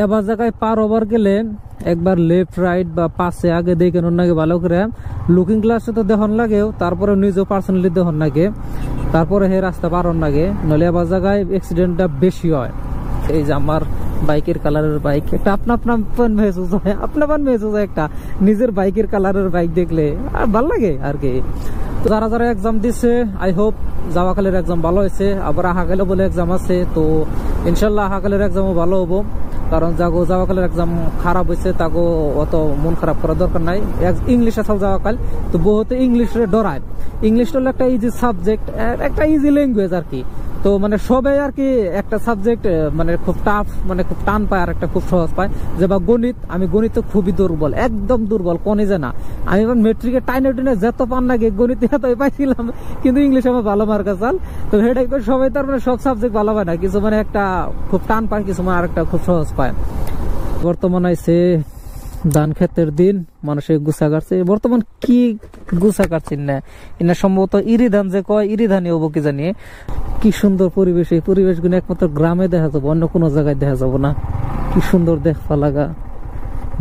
এবার জায়গায় পার ওভার গেলে একবার লেফট রাইট বা পাশে আগে দেখে নাকি ভালো করে লুকিং গ্লাসে তো দেখুন লাগেও, তারপরে নিজেও পার্সোনালি দেখুন লাগে, তারপরে হে রাস্তা পারন লাগে, নইলে আবার জায়গায় অ্যাক্সিডেন্টটা বেশি হয়। এই যে আমার বাইকের কালারের বাইক, একটা আপনার মেহসুস হয়, আপনার মেহসুস হয় একটা নিজের বাইকের কালারের বাইক দেখলে, আর ভাল লাগে আর কি। তো যারা যারা এক্সাম দিচ্ছে আই হোপ যাওয়াকালের এক্সাম ভালো হয়েছে। আবার আহাকালে বলে এক্সাম আছে, তো ইনশাল্লাহ আহাকালের এক্সামও ভালো হবো, কারণ যাগো যাওয়াকালের এক্সাম খারাপ হয়েছে তাগো অত মন খারাপ করার দরকার নাই। ইংলিশ আছে যাওয়াকাল, তো বহুত ইংলিশে ডরায়। ইংলিশটা হলো একটা ইজি সাবজেক্ট, একটা ইজি ল্যাঙ্গুয়েজ আর কি। তো মানে সবাই আর কি একটা সাবজেক্ট মানে খুব টাফ, মানে খুব টান পায়, আর একটা খুব সহজ পায়। যে বা গণিত, আমি গণিতে খুবই দুর্বল, একদম দুর্বল, কোনে যে না। আমি এবার মেট্রিকে টাইনে টেনে যত পান লাগে গণিত এতই পাইছিলাম, কিন্তু ইংলিশ আমার ভালো মার্ক আসাল। তো সেটাই সবাই তার মানে সব সাবজেক্ট ভালো পায় না, কিছু মানে একটা খুব টান পায়, কিছু মানে আরেকটা খুব সহজ পায়। বর্তমান আইছে ধান ক্ষেতের দিন, মানুষের গুছা কাটছে। বর্তমান কি গুছা কাটছেন না, এটা সম্ভবত ইরি ধান যে কয়, ইরি ধানই হবো কি জানি। কি সুন্দর পরিবেশ, এই পরিবেশগুলো একমাত্র গ্রামে দেখা যাবো, অন্য কোনো জায়গায় দেখা যাবো না। কি সুন্দর দেখবা লাগা।